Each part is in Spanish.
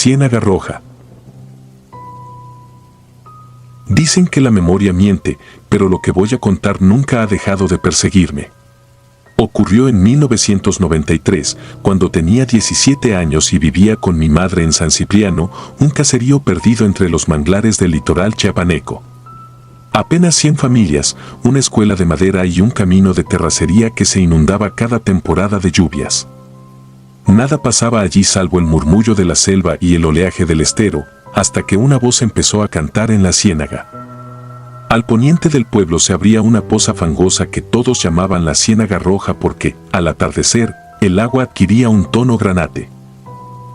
Ciénaga Roja. Dicen que la memoria miente, pero lo que voy a contar nunca ha dejado de perseguirme. Ocurrió en 1993, cuando tenía 17 años y vivía con mi madre en San Cipriano, un caserío perdido entre los manglares del litoral chiapaneco. Apenas 100 familias, una escuela de madera y un camino de terracería que se inundaba cada temporada de lluvias. Nada pasaba allí salvo el murmullo de la selva y el oleaje del estero, hasta que una voz empezó a cantar en la ciénaga. Al poniente del pueblo se abría una poza fangosa que todos llamaban la Ciénaga Roja porque, al atardecer, el agua adquiría un tono granate.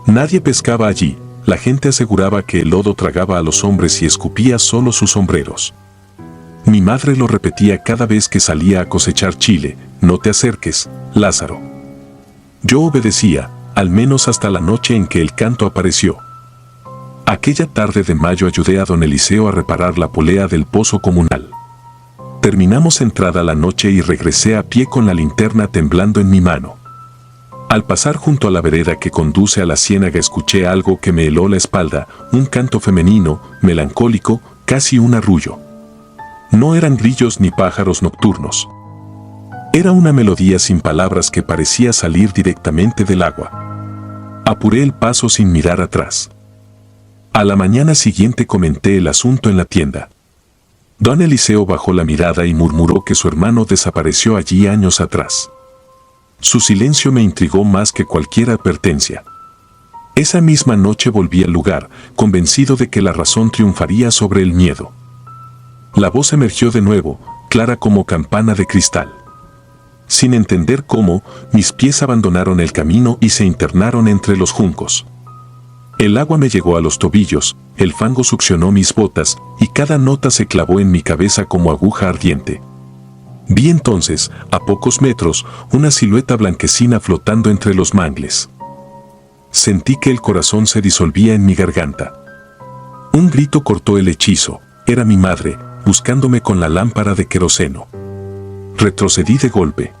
Nadie pescaba allí, la gente aseguraba que el lodo tragaba a los hombres y escupía solo sus sombreros. Mi madre lo repetía cada vez que salía a cosechar chile: no te acerques, Lázaro. Yo obedecía, al menos hasta la noche en que el canto apareció. Aquella tarde de mayo ayudé a don Eliseo a reparar la polea del pozo comunal. Terminamos entrada la noche y regresé a pie con la linterna temblando en mi mano. Al pasar junto a la vereda que conduce a la ciénaga escuché algo que me heló la espalda, un canto femenino, melancólico, casi un arrullo. No eran grillos ni pájaros nocturnos. Era una melodía sin palabras que parecía salir directamente del agua. Apuré el paso sin mirar atrás. A la mañana siguiente comenté el asunto en la tienda. Don Eliseo bajó la mirada y murmuró que su hermano desapareció allí años atrás. Su silencio me intrigó más que cualquier advertencia. Esa misma noche volví al lugar, convencido de que la razón triunfaría sobre el miedo. La voz emergió de nuevo, clara como campana de cristal. Sin entender cómo, mis pies abandonaron el camino y se internaron entre los juncos. El agua me llegó a los tobillos, el fango succionó mis botas, y cada nota se clavó en mi cabeza como aguja ardiente. Vi entonces, a pocos metros, una silueta blanquecina flotando entre los mangles. Sentí que el corazón se disolvía en mi garganta. Un grito cortó el hechizo, era mi madre, buscándome con la lámpara de queroseno. Retrocedí de golpe.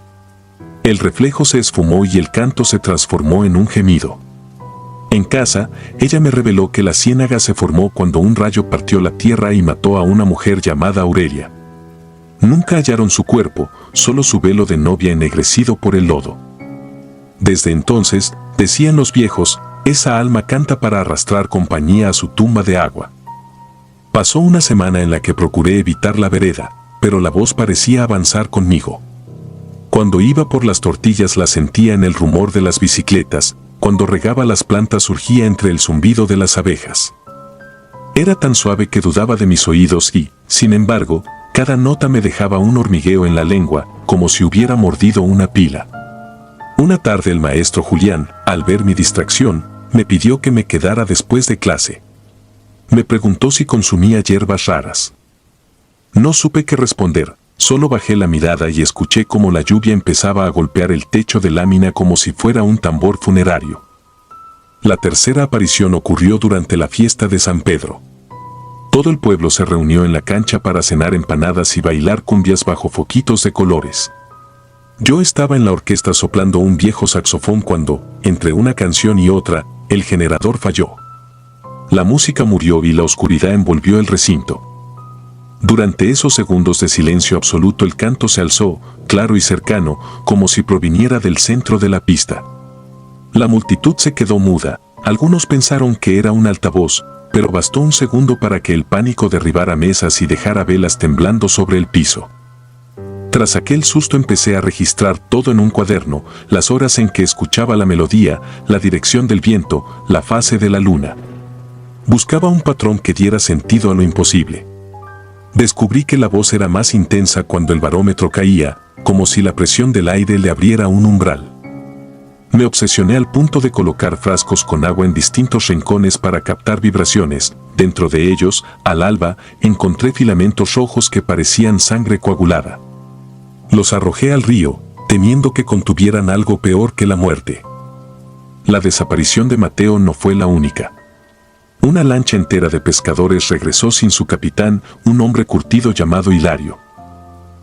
El reflejo se esfumó y el canto se transformó en un gemido. En casa, ella me reveló que la ciénaga se formó cuando un rayo partió la tierra y mató a una mujer llamada Aurelia. Nunca hallaron su cuerpo, solo su velo de novia ennegrecido por el lodo. Desde entonces, decían los viejos, esa alma canta para arrastrar compañía a su tumba de agua. Pasó una semana en la que procuré evitar la vereda, pero la voz parecía avanzar conmigo. Cuando iba por las tortillas la sentía en el rumor de las bicicletas, cuando regaba las plantas surgía entre el zumbido de las abejas. Era tan suave que dudaba de mis oídos y, sin embargo, cada nota me dejaba un hormigueo en la lengua, como si hubiera mordido una pila. Una tarde el maestro Julián, al ver mi distracción, me pidió que me quedara después de clase. Me preguntó si consumía hierbas raras. No supe qué responder, solo bajé la mirada y escuché cómo la lluvia empezaba a golpear el techo de lámina como si fuera un tambor funerario. La tercera aparición ocurrió durante la fiesta de San Pedro. Todo el pueblo se reunió en la cancha para cenar empanadas y bailar cumbias bajo foquitos de colores. Yo estaba en la orquesta soplando un viejo saxofón cuando, entre una canción y otra, el generador falló. La música murió y la oscuridad envolvió el recinto. Durante esos segundos de silencio absoluto el canto se alzó, claro y cercano, como si proviniera del centro de la pista. La multitud se quedó muda, algunos pensaron que era un altavoz, pero bastó un segundo para que el pánico derribara mesas y dejara velas temblando sobre el piso. Tras aquel susto empecé a registrar todo en un cuaderno, las horas en que escuchaba la melodía, la dirección del viento, la fase de la luna. Buscaba un patrón que diera sentido a lo imposible. Descubrí que la voz era más intensa cuando el barómetro caía, como si la presión del aire le abriera un umbral. Me obsesioné al punto de colocar frascos con agua en distintos rincones para captar vibraciones. Dentro de ellos, al alba, encontré filamentos rojos que parecían sangre coagulada. Los arrojé al río, temiendo que contuvieran algo peor que la muerte. La desaparición de Mateo no fue la única. Una lancha entera de pescadores regresó sin su capitán, un hombre curtido llamado Hilario.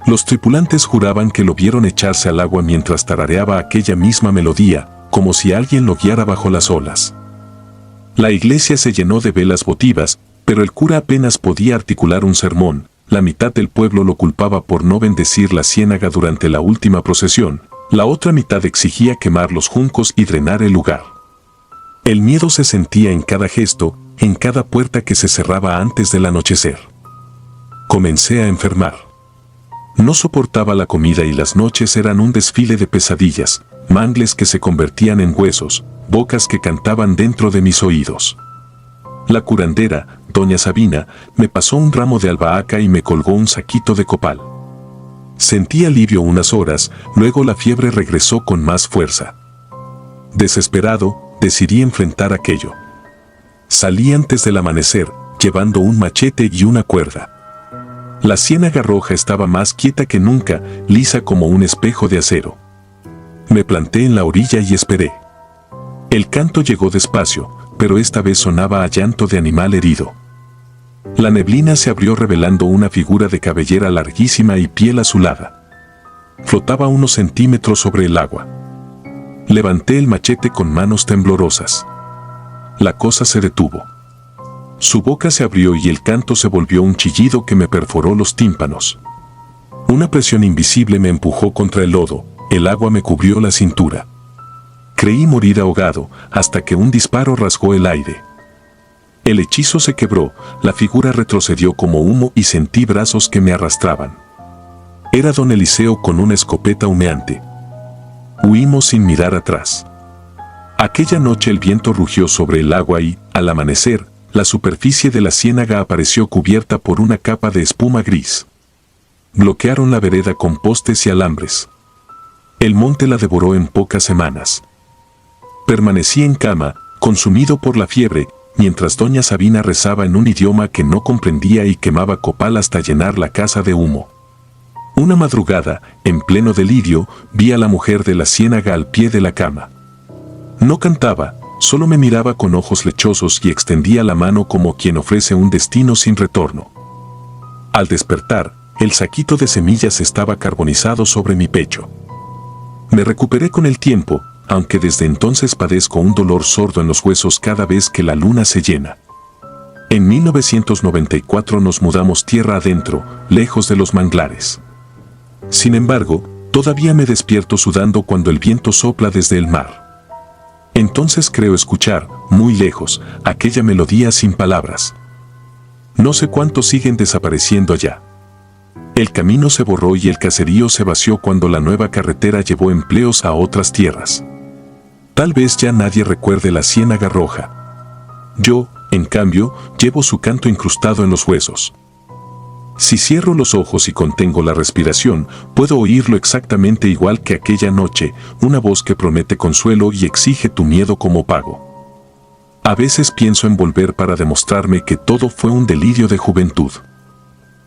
Los tripulantes juraban que lo vieron echarse al agua mientras tarareaba aquella misma melodía, como si alguien lo guiara bajo las olas. La iglesia se llenó de velas votivas, pero el cura apenas podía articular un sermón. La mitad del pueblo lo culpaba por no bendecir la ciénaga durante la última procesión. La otra mitad exigía quemar los juncos y drenar el lugar. El miedo se sentía en cada gesto, en cada puerta que se cerraba antes del anochecer. Comencé a enfermar. No soportaba la comida y las noches eran un desfile de pesadillas, mangles que se convertían en huesos, bocas que cantaban dentro de mis oídos. La curandera, doña Sabina, me pasó un ramo de albahaca y me colgó un saquito de copal. Sentí alivio unas horas, luego la fiebre regresó con más fuerza. Desesperado, decidí enfrentar aquello. Salí antes del amanecer, llevando un machete y una cuerda. La ciénaga roja estaba más quieta que nunca, lisa como un espejo de acero. Me planté en la orilla y esperé. El canto llegó despacio, pero esta vez sonaba a llanto de animal herido. La neblina se abrió revelando una figura de cabellera larguísima y piel azulada. Flotaba unos centímetros sobre el agua. Levanté el machete con manos temblorosas. La cosa se detuvo. Su boca se abrió y el canto se volvió un chillido que me perforó los tímpanos. Una presión invisible me empujó contra el lodo, el agua me cubrió la cintura. Creí morir ahogado, hasta que un disparo rasgó el aire. El hechizo se quebró, la figura retrocedió como humo y sentí brazos que me arrastraban. Era don Eliseo con una escopeta humeante. Huimos sin mirar atrás. Aquella noche el viento rugió sobre el agua y, al amanecer, la superficie de la ciénaga apareció cubierta por una capa de espuma gris. Bloquearon la vereda con postes y alambres. El monte la devoró en pocas semanas. Permanecí en cama, consumido por la fiebre, mientras doña Sabina rezaba en un idioma que no comprendía y quemaba copal hasta llenar la casa de humo. Una madrugada, en pleno delirio, vi a la mujer de la ciénaga al pie de la cama. No cantaba, solo me miraba con ojos lechosos y extendía la mano como quien ofrece un destino sin retorno. Al despertar, el saquito de semillas estaba carbonizado sobre mi pecho. Me recuperé con el tiempo, aunque desde entonces padezco un dolor sordo en los huesos cada vez que la luna se llena. En 1994 nos mudamos tierra adentro, lejos de los manglares. Sin embargo, todavía me despierto sudando cuando el viento sopla desde el mar. Entonces creo escuchar, muy lejos, aquella melodía sin palabras. No sé cuántos siguen desapareciendo allá. El camino se borró y el caserío se vació cuando la nueva carretera llevó empleos a otras tierras. Tal vez ya nadie recuerde la ciénaga roja. Yo, en cambio, llevo su canto incrustado en los huesos. Si cierro los ojos y contengo la respiración, puedo oírlo exactamente igual que aquella noche, una voz que promete consuelo y exige tu miedo como pago. A veces pienso en volver para demostrarme que todo fue un delirio de juventud.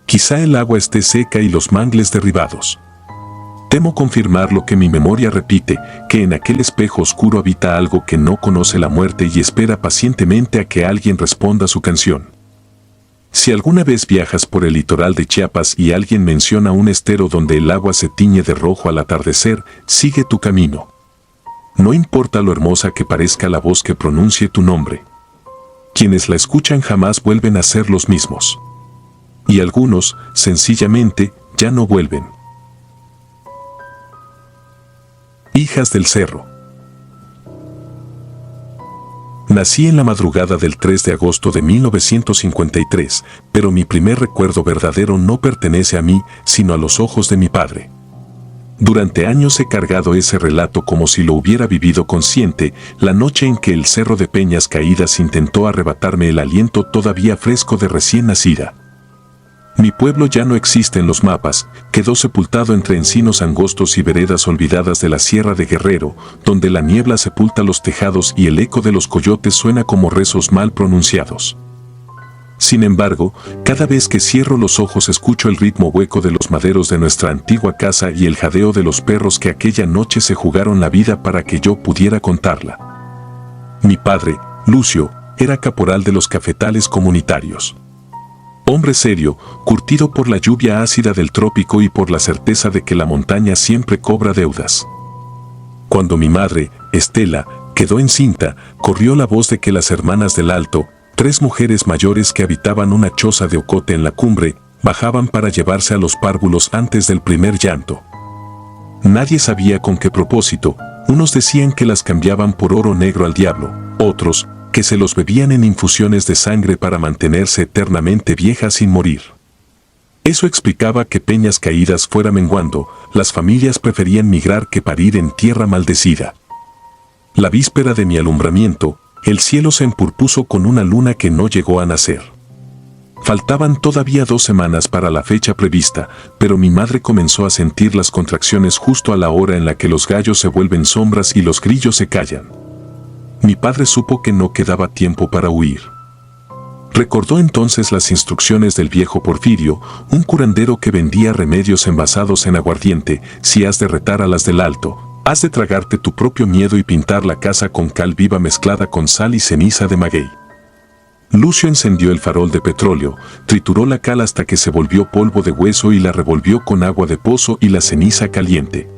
Quizá el agua esté seca y los mangles derribados. Temo confirmar lo que mi memoria repite, que en aquel espejo oscuro habita algo que no conoce la muerte y espera pacientemente a que alguien responda su canción. Si alguna vez viajas por el litoral de Chiapas y alguien menciona un estero donde el agua se tiñe de rojo al atardecer, sigue tu camino. No importa lo hermosa que parezca la voz que pronuncie tu nombre. Quienes la escuchan jamás vuelven a ser los mismos. Y algunos, sencillamente, ya no vuelven. Hijas del Cerro. Nací en la madrugada del 3 de agosto de 1953, pero mi primer recuerdo verdadero no pertenece a mí, sino a los ojos de mi padre. Durante años he cargado ese relato como si lo hubiera vivido consciente, la noche en que el Cerro de Peñas Caídas intentó arrebatarme el aliento todavía fresco de recién nacida. Mi pueblo ya no existe en los mapas, quedó sepultado entre encinos angostos y veredas olvidadas de la Sierra de Guerrero, donde la niebla sepulta los tejados y el eco de los coyotes suena como rezos mal pronunciados. Sin embargo, cada vez que cierro los ojos escucho el ritmo hueco de los maderos de nuestra antigua casa y el jadeo de los perros que aquella noche se jugaron la vida para que yo pudiera contarla. Mi padre, Lucio, era caporal de los cafetales comunitarios. Hombre serio, curtido por la lluvia ácida del trópico y por la certeza de que la montaña siempre cobra deudas. Cuando mi madre, Estela, quedó encinta, corrió la voz de que las hermanas del Alto, 3 mujeres mayores que habitaban una choza de ocote en la cumbre, bajaban para llevarse a los párvulos antes del primer llanto. Nadie sabía con qué propósito. Unos decían que las cambiaban por oro negro al diablo, otros, que se los bebían en infusiones de sangre para mantenerse eternamente viejas sin morir. Eso explicaba que Peñas Caídas fuera menguando, las familias preferían migrar que parir en tierra maldecida. La víspera de mi alumbramiento, el cielo se empurpuso con una luna que no llegó a nacer. Faltaban todavía 2 semanas para la fecha prevista, pero mi madre comenzó a sentir las contracciones justo a la hora en la que los gallos se vuelven sombras y los grillos se callan. Mi padre supo que no quedaba tiempo para huir. Recordó entonces las instrucciones del viejo Porfirio, un curandero que vendía remedios envasados en aguardiente. Si has de retar a las del Alto, has de tragarte tu propio miedo y pintar la casa con cal viva mezclada con sal y ceniza de maguey. Lucio encendió el farol de petróleo, trituró la cal hasta que se volvió polvo de hueso y la revolvió con agua de pozo y la ceniza caliente.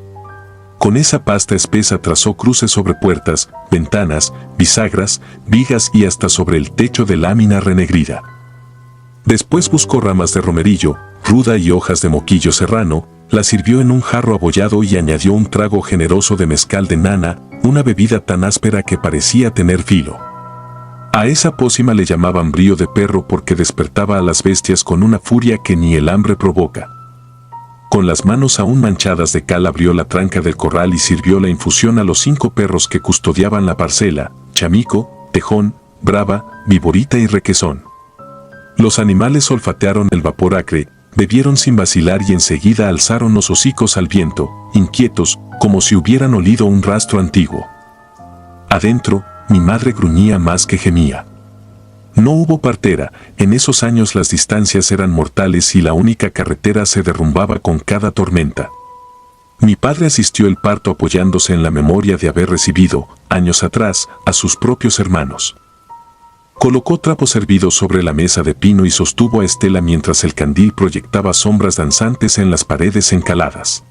Con esa pasta espesa trazó cruces sobre puertas, ventanas, bisagras, vigas y hasta sobre el techo de lámina renegrida. Después buscó ramas de romerillo, ruda y hojas de moquillo serrano, las sirvió en un jarro abollado y añadió un trago generoso de mezcal de nana, una bebida tan áspera que parecía tener filo. A esa pócima le llamaban brío de perro porque despertaba a las bestias con una furia que ni el hambre provoca. Con las manos aún manchadas de cal abrió la tranca del corral y sirvió la infusión a los 5 perros que custodiaban la parcela: Chamico, Tejón, Brava, Viborita y Requesón. Los animales olfatearon el vapor acre, bebieron sin vacilar y enseguida alzaron los hocicos al viento, inquietos, como si hubieran olido un rastro antiguo. Adentro, mi madre gruñía más que gemía. No hubo partera, en esos años las distancias eran mortales y la única carretera se derrumbaba con cada tormenta. Mi padre asistió el parto apoyándose en la memoria de haber recibido, años atrás, a sus propios hermanos. Colocó trapos hervidos sobre la mesa de pino y sostuvo a Estela mientras el candil proyectaba sombras danzantes en las paredes encaladas.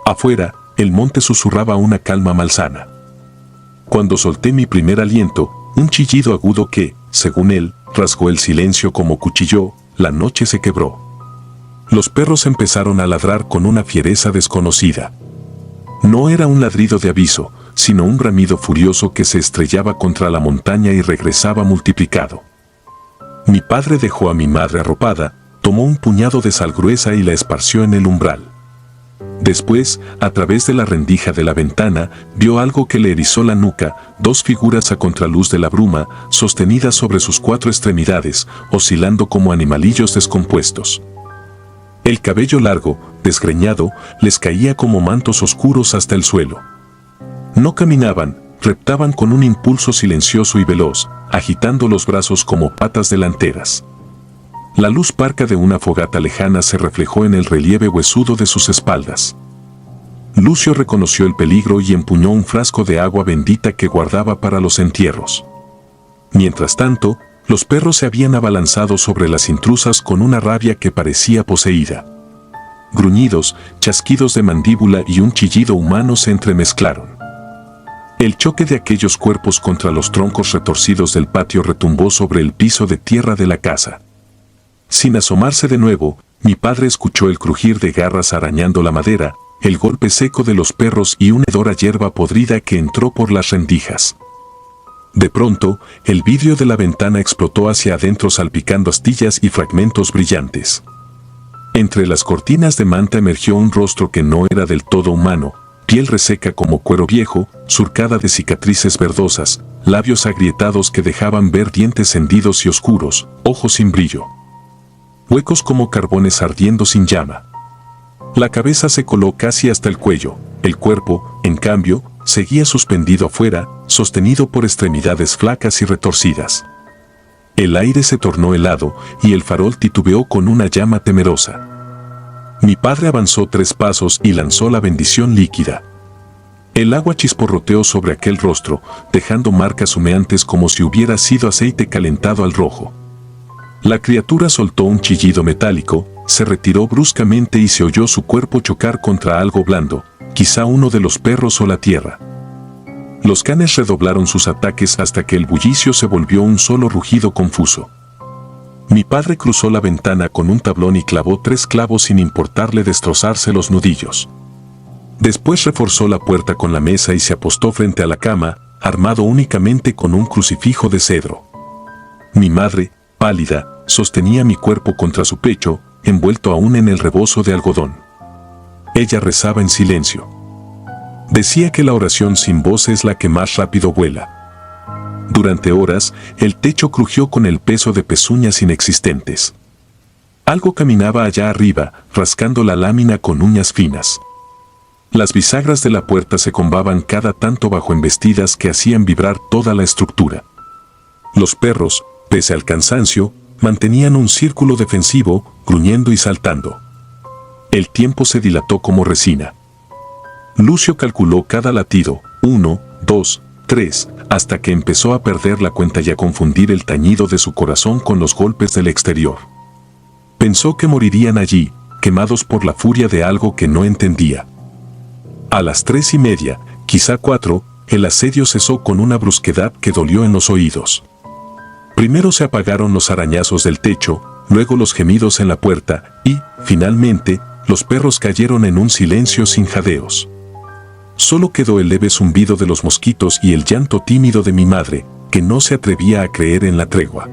Afuera, el monte susurraba una calma malsana. Cuando solté mi primer aliento, un chillido agudo que, según él, rasgó el silencio como cuchillo, la noche se quebró. Los perros empezaron a ladrar con una fiereza desconocida. No era un ladrido de aviso, sino un bramido furioso que se estrellaba contra la montaña y regresaba multiplicado. Mi padre dejó a mi madre arropada, tomó un puñado de sal gruesa y la esparció en el umbral. Después, a través de la rendija de la ventana, vio algo que le erizó la nuca: 2 figuras a contraluz de la bruma, sostenidas sobre sus 4 extremidades, oscilando como animalillos descompuestos. El cabello largo, desgreñado, les caía como mantos oscuros hasta el suelo. No caminaban, reptaban con un impulso silencioso y veloz, agitando los brazos como patas delanteras. La luz parca de una fogata lejana se reflejó en el relieve huesudo de sus espaldas. Lucio reconoció el peligro y empuñó un frasco de agua bendita que guardaba para los entierros. Mientras tanto, los perros se habían abalanzado sobre las intrusas con una rabia que parecía poseída. Gruñidos, chasquidos de mandíbula y un chillido humano se entremezclaron. El choque de aquellos cuerpos contra los troncos retorcidos del patio retumbó sobre el piso de tierra de la casa. Sin asomarse de nuevo, mi padre escuchó el crujir de garras arañando la madera, el golpe seco de los perros y una hedora hierba podrida que entró por las rendijas. De pronto, el vidrio de la ventana explotó hacia adentro salpicando astillas y fragmentos brillantes. Entre las cortinas de manta emergió un rostro que no era del todo humano, piel reseca como cuero viejo, surcada de cicatrices verdosas, labios agrietados que dejaban ver dientes hendidos y oscuros, ojos sin brillo. Huecos como carbones ardiendo sin llama. La cabeza se coló casi hasta el cuello, el cuerpo, en cambio, seguía suspendido afuera, sostenido por extremidades flacas y retorcidas. El aire se tornó helado y el farol titubeó con una llama temerosa. Mi padre avanzó 3 pasos y lanzó la bendición líquida. El agua chisporroteó sobre aquel rostro, dejando marcas humeantes como si hubiera sido aceite calentado al rojo. La criatura soltó un chillido metálico, se retiró bruscamente y se oyó su cuerpo chocar contra algo blando, quizá uno de los perros o la tierra. Los canes redoblaron sus ataques hasta que el bullicio se volvió un solo rugido confuso. Mi padre cruzó la ventana con un tablón y clavó 3 clavos sin importarle destrozarse los nudillos. Después reforzó la puerta con la mesa y se apostó frente a la cama, armado únicamente con un crucifijo de cedro. Mi madre, pálida, sostenía mi cuerpo contra su pecho, envuelto aún en el rebozo de algodón. Ella rezaba en silencio. Decía que la oración sin voz es la que más rápido vuela. Durante horas, el techo crujió con el peso de pezuñas inexistentes. Algo caminaba allá arriba, rascando la lámina con uñas finas. Las bisagras de la puerta se combaban cada tanto bajo embestidas que hacían vibrar toda la estructura. Los perros, pese al cansancio, mantenían un círculo defensivo, gruñendo y saltando. El tiempo se dilató como resina. Lucio calculó cada latido, 1, 2, 3, hasta que empezó a perder la cuenta y a confundir el tañido de su corazón con los golpes del exterior. Pensó que morirían allí, quemados por la furia de algo que no entendía. A las 3:30, quizá 4, el asedio cesó con una brusquedad que dolió en los oídos. Primero se apagaron los arañazos del techo, luego los gemidos en la puerta y, finalmente, los perros cayeron en un silencio sin jadeos. Solo quedó el leve zumbido de los mosquitos y el llanto tímido de mi madre, que no se atrevía a creer en la tregua.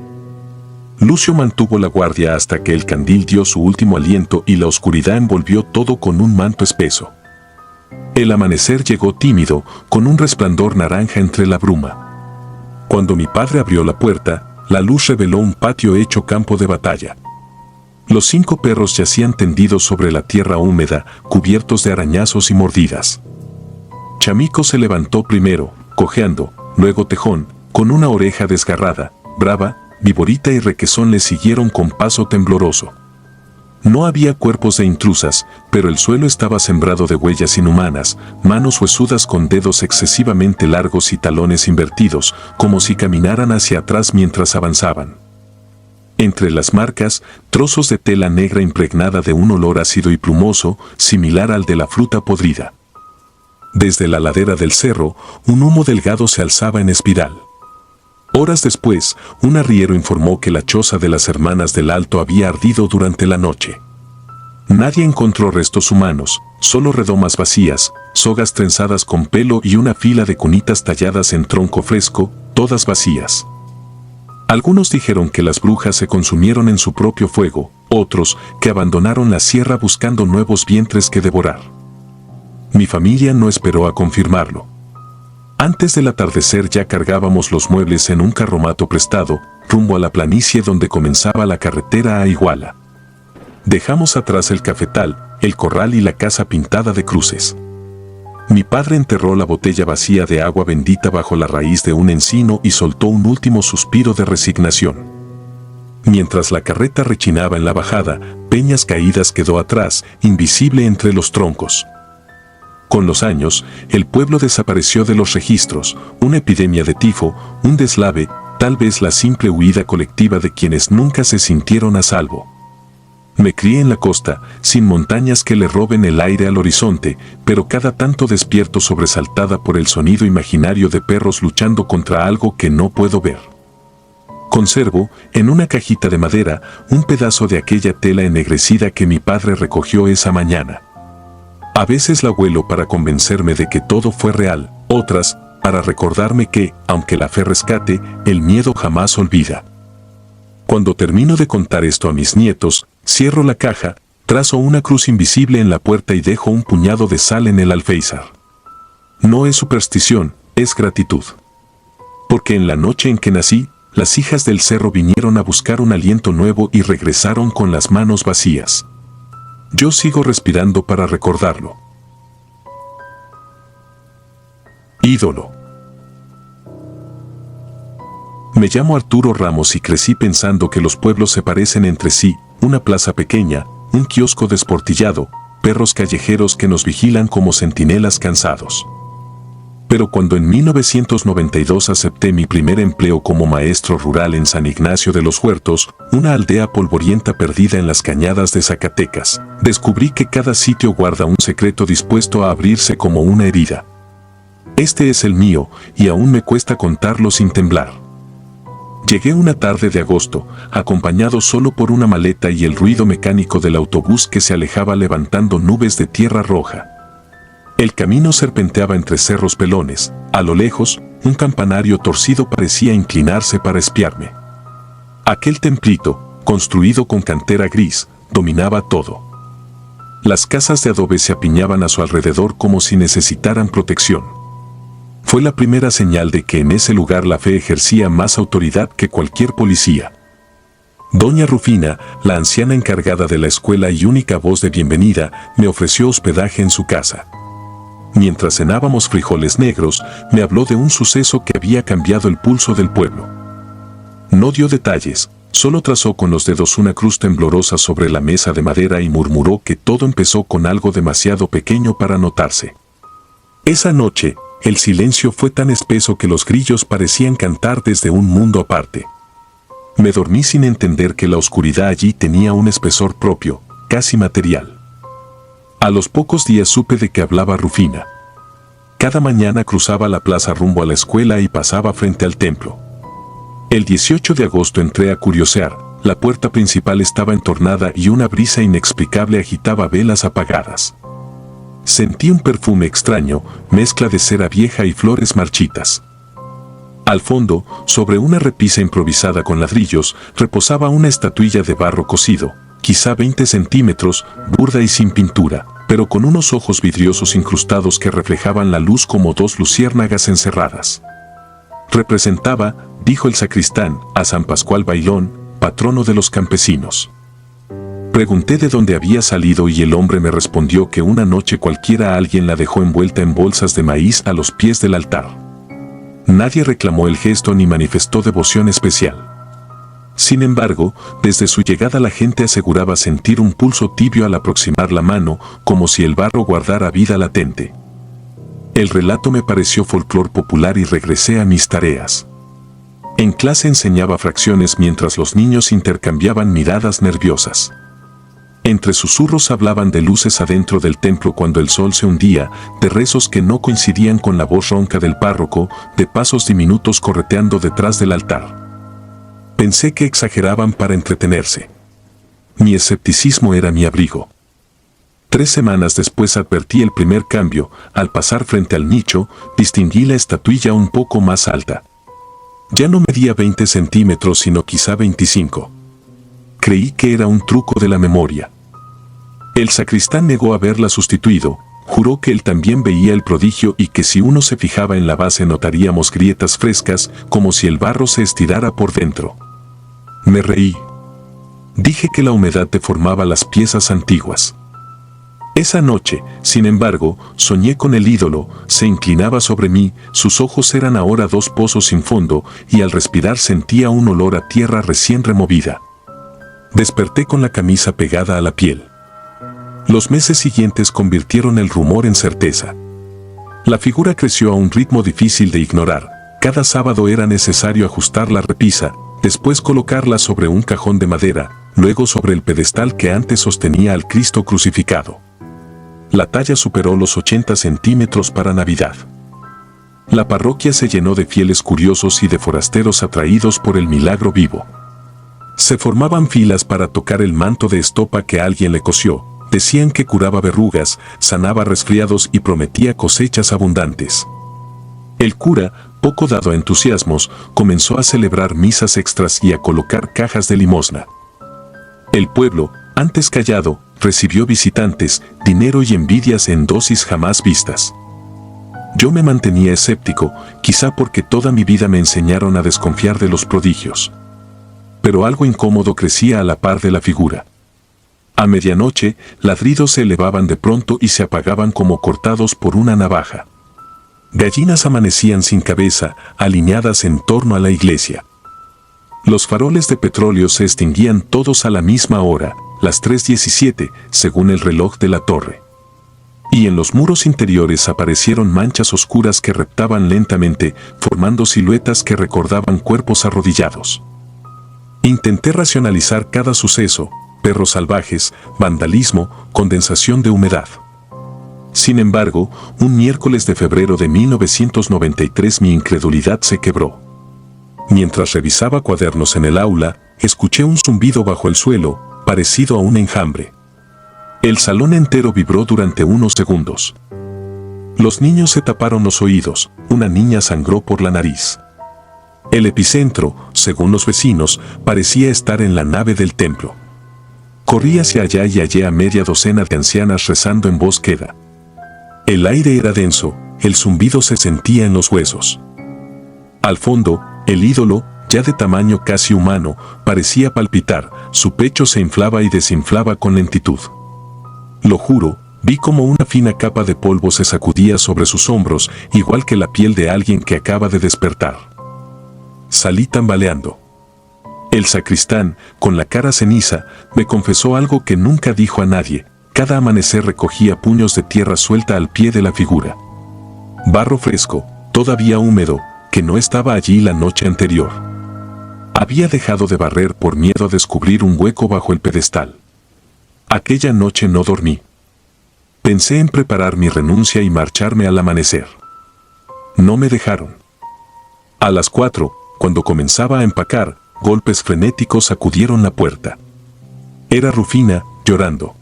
Lucio mantuvo la guardia hasta que el candil dio su último aliento y la oscuridad envolvió todo con un manto espeso. El amanecer llegó tímido, con un resplandor naranja entre la bruma. Cuando mi padre abrió la puerta, la luz reveló un patio hecho campo de batalla. Los 5 perros yacían tendidos sobre la tierra húmeda, cubiertos de arañazos y mordidas. Chamico se levantó primero, cojeando, luego Tejón, con una oreja desgarrada, Brava, Viborita y Requesón le siguieron con paso tembloroso. No había cuerpos de intrusas, pero el suelo estaba sembrado de huellas inhumanas, manos huesudas con dedos excesivamente largos y talones invertidos, como si caminaran hacia atrás mientras avanzaban. Entre las marcas, trozos de tela negra impregnada de un olor ácido y plumoso, similar al de la fruta podrida. Desde la ladera del cerro, un humo delgado se alzaba en espiral. Horas después, un arriero informó que la choza de las hermanas del Alto había ardido durante la noche. Nadie encontró restos humanos, solo redomas vacías, sogas trenzadas con pelo y una fila de cunitas talladas en tronco fresco, todas vacías. Algunos dijeron que las brujas se consumieron en su propio fuego, otros que abandonaron la sierra buscando nuevos vientres que devorar. Mi familia no esperó a confirmarlo. Antes del atardecer ya cargábamos los muebles en un carromato prestado, rumbo a la planicie donde comenzaba la carretera a Iguala. Dejamos atrás el cafetal, el corral y la casa pintada de cruces. Mi padre enterró la botella vacía de agua bendita bajo la raíz de un encino y soltó un último suspiro de resignación. Mientras la carreta rechinaba en la bajada, Peñas Caídas quedó atrás, invisible entre los troncos. Con los años, el pueblo desapareció de los registros, una epidemia de tifo, un deslave, tal vez la simple huida colectiva de quienes nunca se sintieron a salvo. Me crié en la costa, sin montañas que le roben el aire al horizonte, pero cada tanto despierto sobresaltada por el sonido imaginario de perros luchando contra algo que no puedo ver. Conservo, en una cajita de madera, un pedazo de aquella tela ennegrecida que mi padre recogió esa mañana. A veces la huelo para convencerme de que todo fue real, otras, para recordarme que, aunque la fe rescate, el miedo jamás olvida. Cuando termino de contar esto a mis nietos, cierro la caja, trazo una cruz invisible en la puerta y dejo un puñado de sal en el alféizar. No es superstición, es gratitud. Porque en la noche en que nací, las hijas del cerro vinieron a buscar un aliento nuevo y regresaron con las manos vacías. Yo sigo respirando para recordarlo. Ídolo. Me llamo Arturo Ramos y crecí pensando que los pueblos se parecen entre sí, una plaza pequeña, un kiosco desportillado, perros callejeros que nos vigilan como centinelas cansados. Pero cuando en 1992 acepté mi primer empleo como maestro rural en San Ignacio de los Huertos, una aldea polvorienta perdida en las cañadas de Zacatecas, descubrí que cada sitio guarda un secreto dispuesto a abrirse como una herida. Este es el mío, y aún me cuesta contarlo sin temblar. Llegué una tarde de agosto, acompañado solo por una maleta y el ruido mecánico del autobús que se alejaba levantando nubes de tierra roja. El camino serpenteaba entre cerros pelones. A lo lejos, un campanario torcido parecía inclinarse para espiarme. Aquel templito, construido con cantera gris, dominaba todo. Las casas de adobe se apiñaban a su alrededor como si necesitaran protección. Fue la primera señal de que en ese lugar la fe ejercía más autoridad que cualquier policía. Doña Rufina, la anciana encargada de la escuela y única voz de bienvenida, me ofreció hospedaje en su casa. Mientras cenábamos frijoles negros, me habló de un suceso que había cambiado el pulso del pueblo. No dio detalles, solo trazó con los dedos una cruz temblorosa sobre la mesa de madera y murmuró que todo empezó con algo demasiado pequeño para notarse. Esa noche, el silencio fue tan espeso que los grillos parecían cantar desde un mundo aparte. Me dormí sin entender que la oscuridad allí tenía un espesor propio, casi material. A los pocos días supe de qué hablaba Rufina. Cada mañana cruzaba la plaza rumbo a la escuela y pasaba frente al templo. El 18 de agosto entré a curiosear. La puerta principal estaba entornada y una brisa inexplicable agitaba velas apagadas. Sentí un perfume extraño, mezcla de cera vieja y flores marchitas. Al fondo, sobre una repisa improvisada con ladrillos, reposaba una estatuilla de barro cocido, quizá 20 centímetros, burda y sin pintura, pero con unos ojos vidriosos incrustados que reflejaban la luz como dos luciérnagas encerradas. Representaba, dijo el sacristán, a San Pascual Bailón, patrono de los campesinos. Pregunté de dónde había salido y el hombre me respondió que una noche cualquiera alguien la dejó envuelta en bolsas de maíz a los pies del altar. Nadie reclamó el gesto ni manifestó devoción especial. Sin embargo, desde su llegada la gente aseguraba sentir un pulso tibio al aproximar la mano, como si el barro guardara vida latente. El relato me pareció folclor popular y regresé a mis tareas. En clase enseñaba fracciones mientras los niños intercambiaban miradas nerviosas. Entre susurros hablaban de luces adentro del templo cuando el sol se hundía, de rezos que no coincidían con la voz ronca del párroco, de pasos diminutos correteando detrás del altar. Pensé que exageraban para entretenerse. Mi escepticismo era mi abrigo. 3 semanas después advertí el primer cambio. Al pasar frente al nicho, distinguí la estatuilla un poco más alta. Ya no medía 20 centímetros sino quizá 25. Creí que era un truco de la memoria. El sacristán negó haberla sustituido, juró que él también veía el prodigio y que si uno se fijaba en la base notaríamos grietas frescas, como si el barro se estirara por dentro. Me reí. Dije que la humedad deformaba las piezas antiguas. Esa noche, sin embargo, soñé con el ídolo, se inclinaba sobre mí, sus ojos eran ahora 2 pozos sin fondo, y al respirar sentía un olor a tierra recién removida. Desperté con la camisa pegada a la piel. Los meses siguientes convirtieron el rumor en certeza. La figura creció a un ritmo difícil de ignorar. Cada sábado era necesario ajustar la repisa, después colocarla sobre un cajón de madera, luego sobre el pedestal que antes sostenía al Cristo crucificado. La talla superó los 80 centímetros para Navidad. La parroquia se llenó de fieles curiosos y de forasteros atraídos por el milagro vivo. Se formaban filas para tocar el manto de estopa que alguien le cosió. Decían que curaba verrugas, sanaba resfriados y prometía cosechas abundantes. El cura, poco dado a entusiasmos, comenzó a celebrar misas extras y a colocar cajas de limosna. El pueblo, antes callado, recibió visitantes, dinero y envidias en dosis jamás vistas. Yo me mantenía escéptico, quizá porque toda mi vida me enseñaron a desconfiar de los prodigios. Pero algo incómodo crecía a la par de la figura. A medianoche, ladridos se elevaban de pronto y se apagaban como cortados por una navaja. Gallinas amanecían sin cabeza, alineadas en torno a la iglesia. Los faroles de petróleo se extinguían todos a la misma hora, las 3:17, según el reloj de la torre. Y en los muros interiores aparecieron manchas oscuras que reptaban lentamente, formando siluetas que recordaban cuerpos arrodillados. Intenté racionalizar cada suceso: perros salvajes, vandalismo, condensación de humedad. Sin embargo, un miércoles de febrero de 1993 mi incredulidad se quebró. Mientras revisaba cuadernos en el aula, escuché un zumbido bajo el suelo, parecido a un enjambre. El salón entero vibró durante unos segundos. Los niños se taparon los oídos, una niña sangró por la nariz. El epicentro, según los vecinos, parecía estar en la nave del templo. Corrí hacia allá y hallé a media docena de ancianas rezando en voz queda. El aire era denso, el zumbido se sentía en los huesos. Al fondo, el ídolo, ya de tamaño casi humano, parecía palpitar, su pecho se inflaba y desinflaba con lentitud. Lo juro, vi como una fina capa de polvo se sacudía sobre sus hombros, igual que la piel de alguien que acaba de despertar. Salí tambaleando. El sacristán, con la cara ceniza, me confesó algo que nunca dijo a nadie. Cada amanecer recogía puños de tierra suelta al pie de la figura. Barro fresco, todavía húmedo, que no estaba allí la noche anterior. Había dejado de barrer por miedo a descubrir un hueco bajo el pedestal. Aquella noche no dormí. Pensé en preparar mi renuncia y marcharme al amanecer. No me dejaron. A las 4, cuando comenzaba a empacar, golpes frenéticos sacudieron la puerta. Era Rufina, llorando.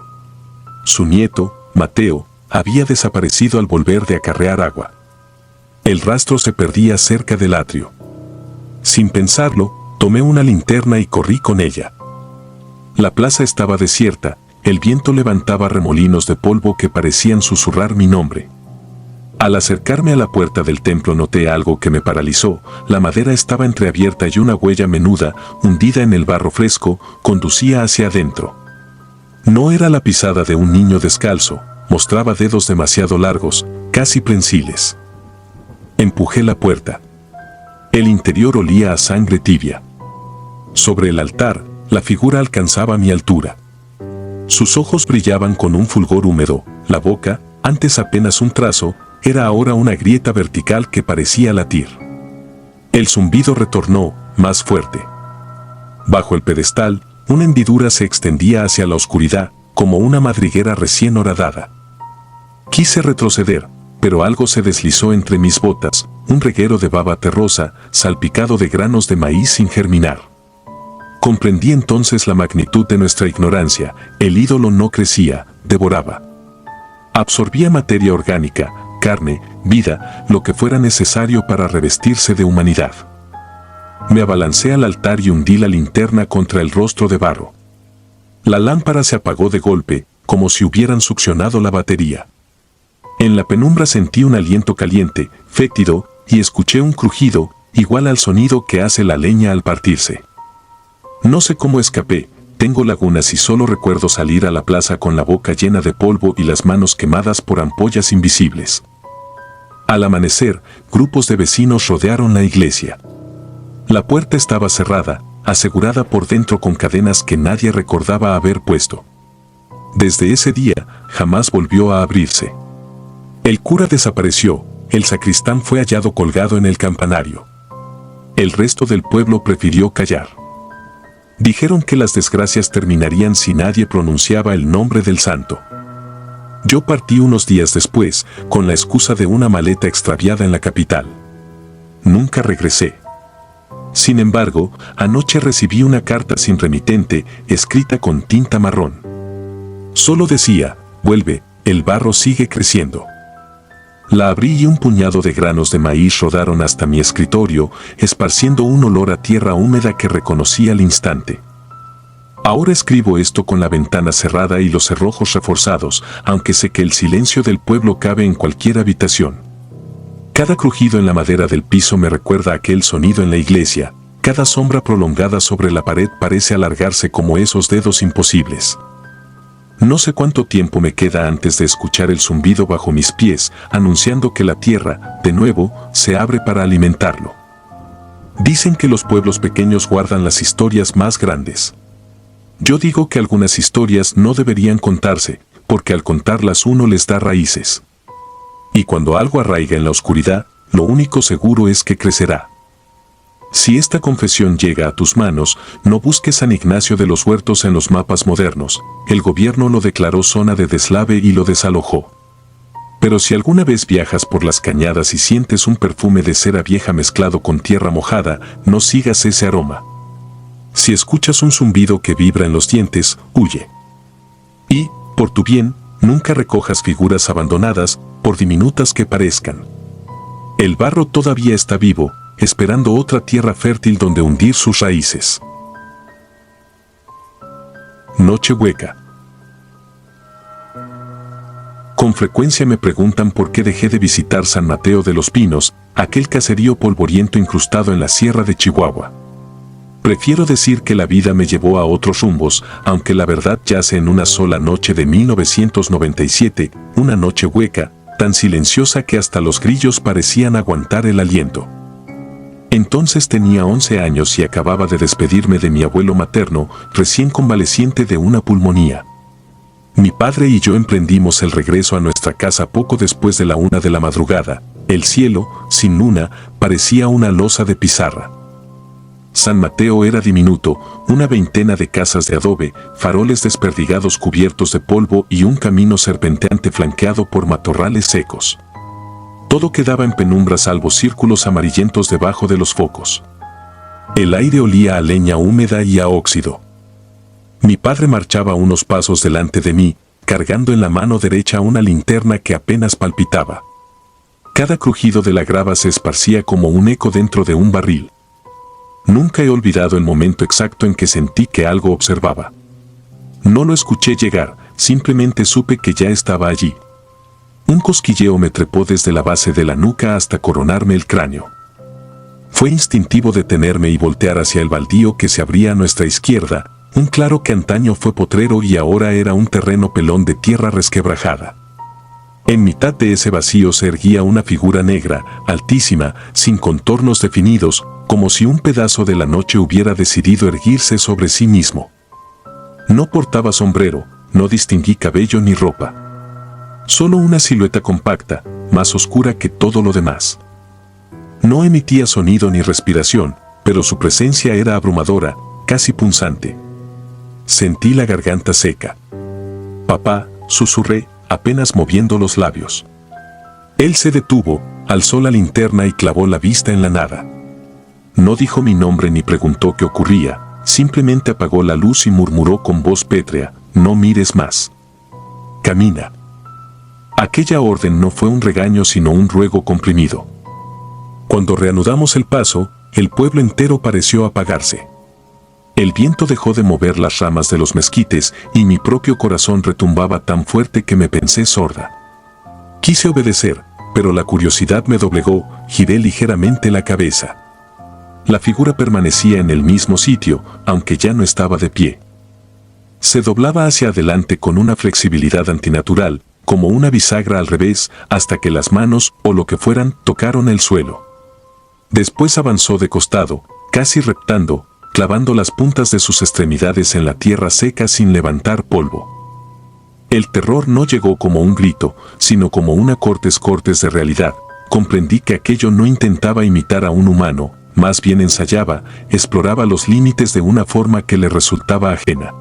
Su nieto, Mateo, había desaparecido al volver de acarrear agua. El rastro se perdía cerca del atrio. Sin pensarlo, tomé una linterna y corrí con ella. La plaza estaba desierta, el viento levantaba remolinos de polvo que parecían susurrar mi nombre. Al acercarme a la puerta del templo noté algo que me paralizó. La madera estaba entreabierta y una huella menuda, hundida en el barro fresco, conducía hacia adentro. No era la pisada de un niño descalzo, mostraba dedos demasiado largos, casi prensiles. Empujé la puerta. El interior olía a sangre tibia. Sobre el altar, la figura alcanzaba mi altura. Sus ojos brillaban con un fulgor húmedo, la boca, antes apenas un trazo, era ahora una grieta vertical que parecía latir. El zumbido retornó, más fuerte. Bajo el pedestal, una hendidura se extendía hacia la oscuridad, como una madriguera recién horadada. Quise retroceder, pero algo se deslizó entre mis botas, un reguero de baba terrosa, salpicado de granos de maíz sin germinar. Comprendí entonces la magnitud de nuestra ignorancia. El ídolo no crecía, devoraba. Absorbía materia orgánica, carne, vida, lo que fuera necesario para revestirse de humanidad. Me abalancé al altar y hundí la linterna contra el rostro de barro. La lámpara se apagó de golpe, como si hubieran succionado la batería. En la penumbra sentí un aliento caliente, fétido, y escuché un crujido, igual al sonido que hace la leña al partirse. No sé cómo escapé, tengo lagunas y solo recuerdo salir a la plaza con la boca llena de polvo y las manos quemadas por ampollas invisibles. Al amanecer, grupos de vecinos rodearon la iglesia. La puerta estaba cerrada, asegurada por dentro con cadenas que nadie recordaba haber puesto. Desde ese día, jamás volvió a abrirse. El cura desapareció, el sacristán fue hallado colgado en el campanario. El resto del pueblo prefirió callar. Dijeron que las desgracias terminarían si nadie pronunciaba el nombre del santo. Yo partí unos días después, con la excusa de una maleta extraviada en la capital. Nunca regresé. Sin embargo, anoche recibí una carta sin remitente, escrita con tinta marrón. Solo decía, vuelve, el barro sigue creciendo. La abrí y un puñado de granos de maíz rodaron hasta mi escritorio, esparciendo un olor a tierra húmeda que reconocí al instante. Ahora escribo esto con la ventana cerrada y los cerrojos reforzados, aunque sé que el silencio del pueblo cabe en cualquier habitación. Cada crujido en la madera del piso me recuerda aquel sonido en la iglesia, cada sombra prolongada sobre la pared parece alargarse como esos dedos imposibles. No sé cuánto tiempo me queda antes de escuchar el zumbido bajo mis pies, anunciando que la tierra, de nuevo, se abre para alimentarlo. Dicen que los pueblos pequeños guardan las historias más grandes. Yo digo que algunas historias no deberían contarse, porque al contarlas uno les da raíces. Y cuando algo arraiga en la oscuridad, lo único seguro es que crecerá. Si esta confesión llega a tus manos, no busques San Ignacio de los Huertos en los mapas modernos. El gobierno lo declaró zona de deslave y lo desalojó. Pero si alguna vez viajas por las cañadas y sientes un perfume de cera vieja mezclado con tierra mojada, no sigas ese aroma. Si escuchas un zumbido que vibra en los dientes, huye. Y, por tu bien, nunca recojas figuras abandonadas, por diminutas que parezcan. El barro todavía está vivo, esperando otra tierra fértil donde hundir sus raíces. Noche hueca. Con frecuencia me preguntan por qué dejé de visitar San Mateo de los Pinos, aquel caserío polvoriento incrustado en la sierra de Chihuahua. Prefiero decir que la vida me llevó a otros rumbos, aunque la verdad yace en una sola noche de 1997, una noche hueca, tan silenciosa que hasta los grillos parecían aguantar el aliento. Entonces tenía 11 años y acababa de despedirme de mi abuelo materno, recién convaleciente de una pulmonía. Mi padre y yo emprendimos el regreso a nuestra casa poco después de la 1 de la madrugada. El cielo, sin luna, parecía una losa de pizarra. San Mateo era diminuto, una veintena de casas de adobe, faroles desperdigados cubiertos de polvo y un camino serpenteante flanqueado por matorrales secos. Todo quedaba en penumbra salvo círculos amarillentos debajo de los focos. El aire olía a leña húmeda y a óxido. Mi padre marchaba unos pasos delante de mí, cargando en la mano derecha una linterna que apenas palpitaba. Cada crujido de la grava se esparcía como un eco dentro de un barril. Nunca he olvidado el momento exacto en que sentí que algo observaba. No lo escuché llegar, simplemente supe que ya estaba allí. Un cosquilleo me trepó desde la base de la nuca hasta coronarme el cráneo. Fue instintivo detenerme y voltear hacia el baldío que se abría a nuestra izquierda, un claro que antaño fue potrero y ahora era un terreno pelón de tierra resquebrajada. En mitad de ese vacío se erguía una figura negra, altísima, sin contornos definidos, como si un pedazo de la noche hubiera decidido erguirse sobre sí mismo. No portaba sombrero, no distinguí cabello ni ropa. Solo una silueta compacta, más oscura que todo lo demás. No emitía sonido ni respiración, pero su presencia era abrumadora, casi punzante. Sentí la garganta seca. «Papá», susurré, apenas moviendo los labios. Él se detuvo, alzó la linterna y clavó la vista en la nada. No dijo mi nombre ni preguntó qué ocurría, simplemente apagó la luz y murmuró con voz pétrea: «No mires más. Camina». Aquella orden no fue un regaño sino un ruego comprimido. Cuando reanudamos el paso, el pueblo entero pareció apagarse. El viento dejó de mover las ramas de los mezquites y mi propio corazón retumbaba tan fuerte que me pensé sorda. Quise obedecer, pero la curiosidad me doblegó, giré ligeramente la cabeza. La figura permanecía en el mismo sitio, aunque ya no estaba de pie. Se doblaba hacia adelante con una flexibilidad antinatural, como una bisagra al revés, hasta que las manos, o lo que fueran, tocaron el suelo. Después avanzó de costado, casi reptando, clavando las puntas de sus extremidades en la tierra seca sin levantar polvo. El terror no llegó como un grito, sino como una cortes de realidad. Comprendí que aquello no intentaba imitar a un humano, más bien ensayaba, exploraba los límites de una forma que le resultaba ajena.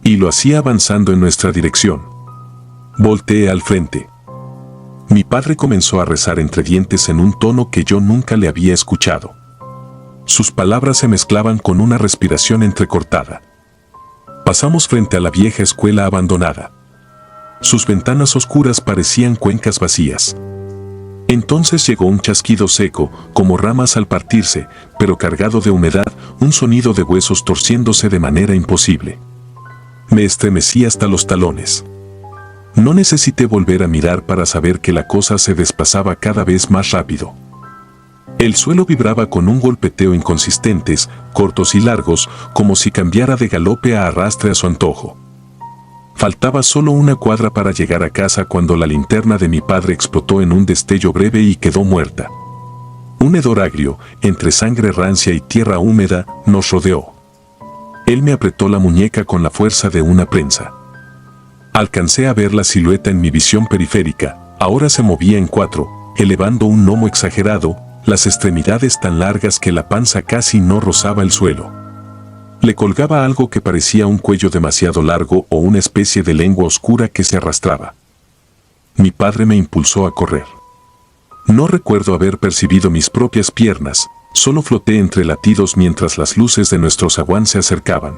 Y lo hacía avanzando en nuestra dirección. Volteé al frente. Mi padre comenzó a rezar entre dientes en un tono que yo nunca le había escuchado. Sus palabras se mezclaban con una respiración entrecortada. Pasamos frente a la vieja escuela abandonada. Sus ventanas oscuras parecían cuencas vacías. Entonces llegó un chasquido seco, como ramas al partirse, pero cargado de humedad, un sonido de huesos torciéndose de manera imposible. Me estremecí hasta los talones. No necesité volver a mirar para saber que la cosa se desplazaba cada vez más rápido. El suelo vibraba con un golpeteo inconsistentes, cortos y largos, como si cambiara de galope a arrastre a su antojo. Faltaba solo una cuadra para llegar a casa cuando la linterna de mi padre explotó en un destello breve y quedó muerta. Un hedor agrio, entre sangre rancia y tierra húmeda, nos rodeó. Él me apretó la muñeca con la fuerza de una prensa. Alcancé a ver la silueta en mi visión periférica, ahora se movía en cuatro, elevando un lomo exagerado, las extremidades tan largas que la panza casi no rozaba el suelo. Le colgaba algo que parecía un cuello demasiado largo o una especie de lengua oscura que se arrastraba. mi padre me impulsó a correr. No recuerdo haber percibido mis propias piernas, solo floté entre latidos mientras las luces de nuestro zaguán se acercaban.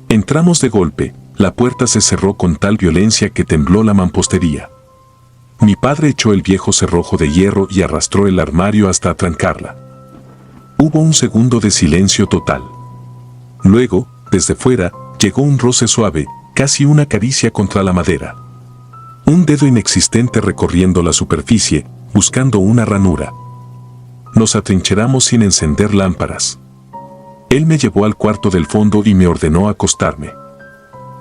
Entramos de golpe, la puerta se cerró con tal violencia que tembló la mampostería. Mi padre echó el viejo cerrojo de hierro y arrastró el armario hasta atrancarla. Hubo un segundo de silencio total. Luego, desde fuera, llegó un roce suave, casi una caricia contra la madera. Un dedo inexistente recorriendo la superficie, buscando una ranura. Nos atrincheramos sin encender lámparas. Él me llevó al cuarto del fondo y me ordenó acostarme.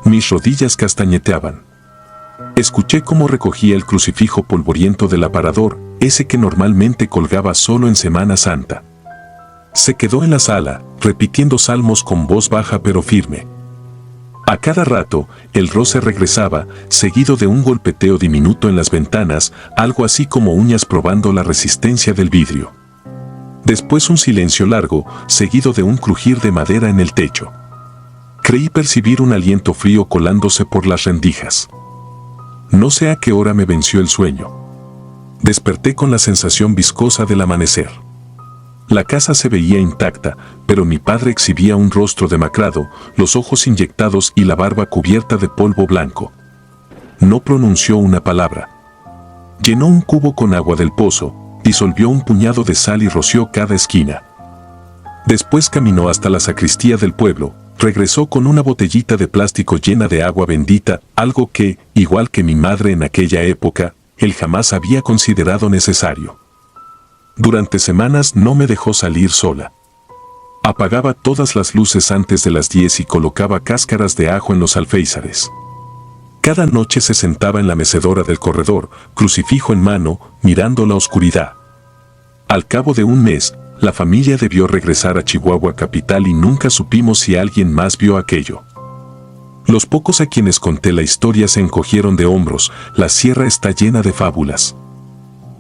Mis rodillas castañeteaban. Escuché cómo recogía el crucifijo polvoriento del aparador, ese que normalmente colgaba solo en Semana Santa. Se quedó en la sala, repitiendo salmos con voz baja pero firme. A cada rato, el roce regresaba, seguido de un golpeteo diminuto en las ventanas, algo así como uñas probando la resistencia del vidrio. Después un silencio largo, seguido de un crujir de madera en el techo. Creí percibir un aliento frío colándose por las rendijas. No sé a qué hora me venció el sueño. Desperté con la sensación viscosa del amanecer. La casa se veía intacta, pero mi padre exhibía un rostro demacrado, los ojos inyectados y la barba cubierta de polvo blanco. No pronunció una palabra. Llenó un cubo con agua del pozo, disolvió un puñado de sal y roció cada esquina. Después caminó hasta la sacristía del pueblo, regresó con una botellita de plástico llena de agua bendita, algo que, igual que mi madre en aquella época, él jamás había considerado necesario. Durante semanas no me dejó salir sola. Apagaba todas las luces antes de las 10 y colocaba cáscaras de ajo en los alféizares. Cada noche se sentaba en la mecedora del corredor, crucifijo en mano, mirando la oscuridad. Al cabo de un mes, la familia debió regresar a Chihuahua capital y nunca supimos si alguien más vio aquello. Los pocos a quienes conté la historia se encogieron de hombros, la sierra está llena de fábulas.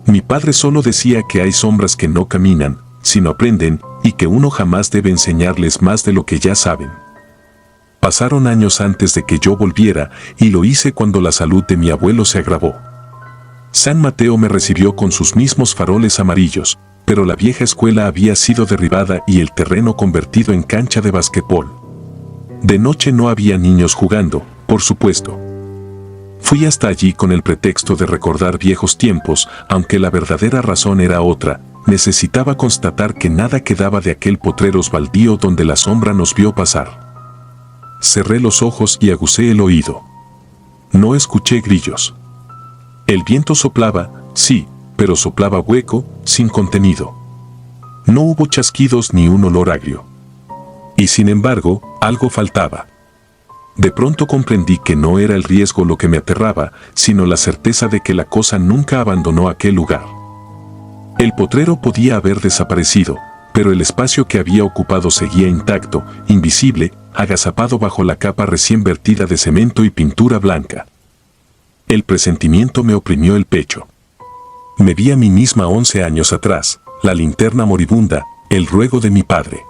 Mi padre solo decía que hay sombras que no caminan, sino aprenden, y que uno jamás debe enseñarles más de lo que ya saben. Pasaron años antes de que yo volviera, y lo hice cuando la salud de mi abuelo se agravó. San Mateo me recibió con sus mismos faroles amarillos, pero la vieja escuela había sido derribada y el terreno convertido en cancha de basquetbol. De noche no había niños jugando, por supuesto. Fui hasta allí con el pretexto de recordar viejos tiempos, aunque la verdadera razón era otra. Necesitaba constatar que nada quedaba de aquel potreros baldío donde la sombra nos vio pasar. Cerré los ojos y aguzé el oído. No escuché grillos. El viento soplaba, sí, pero soplaba hueco, sin contenido. No hubo chasquidos ni un olor agrio. Y sin embargo, algo faltaba. De pronto comprendí que no era el riesgo lo que me aterraba, sino la certeza de que la cosa nunca abandonó aquel lugar. El potrero podía haber desaparecido, pero el espacio que había ocupado seguía intacto, invisible, agazapado bajo la capa recién vertida de cemento y pintura blanca. El presentimiento me oprimió el pecho. Me vi a mí misma 11 años atrás, la linterna moribunda, el ruego de mi padre.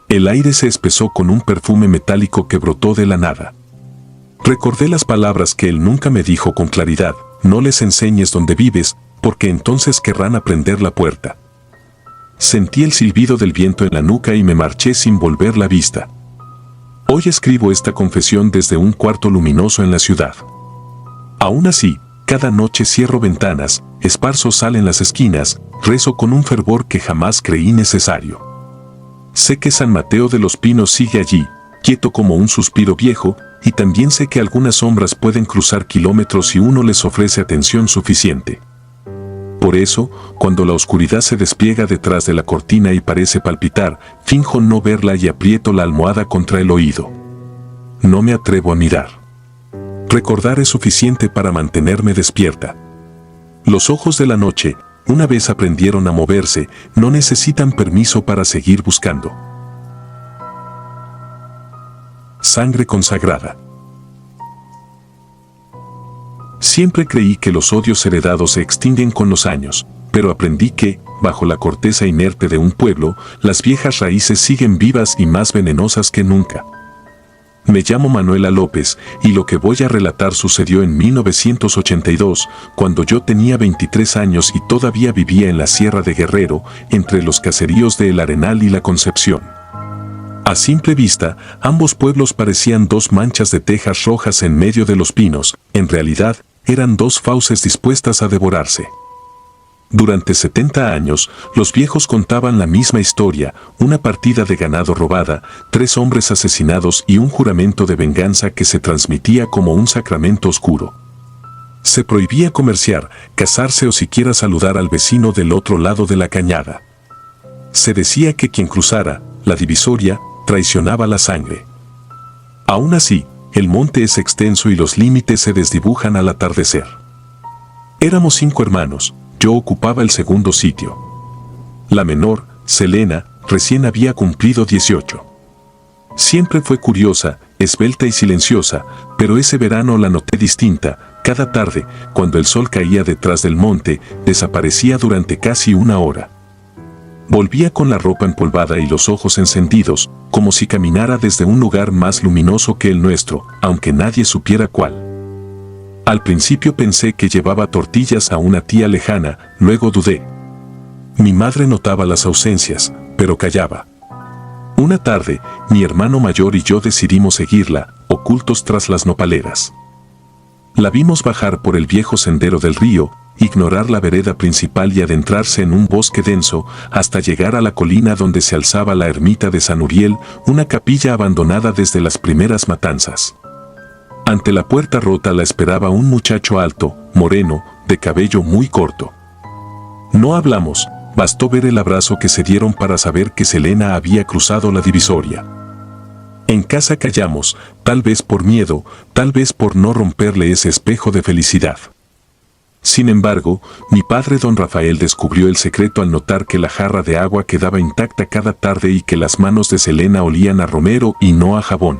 El aire se espesó con un perfume metálico que brotó de la nada. Recordé las palabras que él nunca me dijo con claridad: no les enseñes dónde vives, porque entonces querrán aprender la puerta. Sentí el silbido del viento en la nuca y me marché sin volver la vista. Hoy escribo esta confesión desde un cuarto luminoso en la ciudad. Aún así, cada noche cierro ventanas, esparzo sal en las esquinas, rezo con un fervor que jamás creí necesario. Sé que San Mateo de los Pinos sigue allí, quieto como un suspiro viejo, y también sé que algunas sombras pueden cruzar kilómetros si uno les ofrece atención suficiente. Por eso, cuando la oscuridad se despliega detrás de la cortina y parece palpitar, finjo no verla y aprieto la almohada contra el oído. No me atrevo a mirar. Recordar es suficiente para mantenerme despierta. Los ojos de la noche, una vez aprendieron a moverse, no necesitan permiso para seguir buscando. Sangre consagrada. Siempre creí que los odios heredados se extinguen con los años, pero aprendí que, bajo la corteza inerte de un pueblo, las viejas raíces siguen vivas y más venenosas que nunca. Me llamo Manuela López y lo que voy a relatar sucedió en 1982, cuando yo tenía 23 años y todavía vivía en la Sierra de Guerrero, entre los caseríos de El Arenal y La Concepción. A simple vista, ambos pueblos parecían dos manchas de tejas rojas en medio de los pinos. En realidad, eran dos fauces dispuestas a devorarse. Durante 70 años, los viejos contaban la misma historia: una partida de ganado robada, 3 hombres asesinados y un juramento de venganza que se transmitía como un sacramento oscuro. Se prohibía comerciar, casarse o siquiera saludar al vecino del otro lado de la cañada. Se decía que quien cruzara la divisoria traicionaba la sangre. Aún así, el monte es extenso y los límites se desdibujan al atardecer. Éramos 5 hermanos. Yo ocupaba el segundo sitio. La menor, Selena, recién había cumplido 18. Siempre fue curiosa, esbelta y silenciosa, pero ese verano la noté distinta. Cada tarde, cuando el sol caía detrás del monte, desaparecía durante casi una hora. Volvía con la ropa empolvada y los ojos encendidos, como si caminara desde un lugar más luminoso que el nuestro, aunque nadie supiera cuál. Al principio pensé que llevaba tortillas a una tía lejana, luego dudé. Mi madre notaba las ausencias, pero callaba. Una tarde, mi hermano mayor y yo decidimos seguirla, ocultos tras las nopaleras. La vimos bajar por el viejo sendero del río, ignorar la vereda principal y adentrarse en un bosque denso, hasta llegar a la colina donde se alzaba la ermita de San Uriel, una capilla abandonada desde las primeras matanzas. Ante la puerta rota la esperaba un muchacho alto, moreno, de cabello muy corto. No hablamos, bastó ver el abrazo que se dieron para saber que Selena había cruzado la divisoria. En casa callamos, tal vez por miedo, tal vez por no romperle ese espejo de felicidad. Sin embargo, mi padre don Rafael descubrió el secreto al notar que la jarra de agua quedaba intacta cada tarde y que las manos de Selena olían a romero y no a jabón.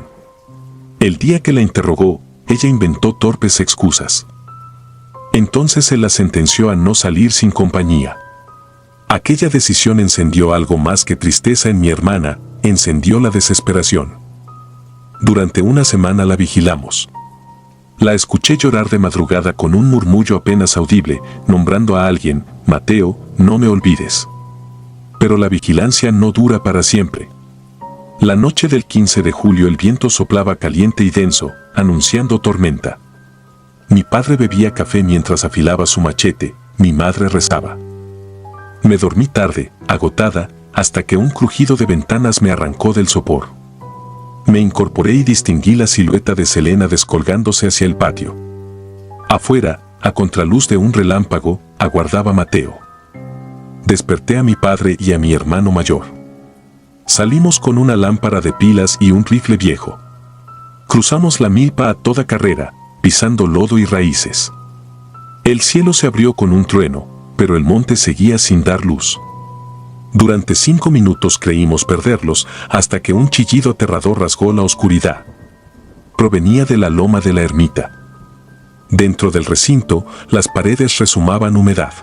El día que la interrogó, ella inventó torpes excusas. Entonces se la sentenció a no salir sin compañía. Aquella decisión encendió algo más que tristeza en mi hermana, encendió la desesperación. Durante una semana la vigilamos. La escuché llorar de madrugada con un murmullo apenas audible, nombrando a alguien: Mateo, no me olvides. Pero la vigilancia no dura para siempre. La noche del 15 de julio el viento soplaba caliente y denso, anunciando tormenta. Mi padre bebía café mientras afilaba su machete, mi madre rezaba. Me dormí tarde, agotada, hasta que un crujido de ventanas me arrancó del sopor. Me incorporé y distinguí la silueta de Selena descolgándose hacia el patio. Afuera, a contraluz de un relámpago, aguardaba Mateo. Desperté a mi padre y a mi hermano mayor. Salimos con una lámpara de pilas y un rifle viejo. Cruzamos la milpa a toda carrera, pisando lodo y raíces. El cielo se abrió con un trueno, pero el monte seguía sin dar luz. Durante 5 minutos creímos perderlos, hasta que un chillido aterrador rasgó la oscuridad. Provenía de la loma de la ermita. Dentro del recinto, las paredes rezumaban humedad.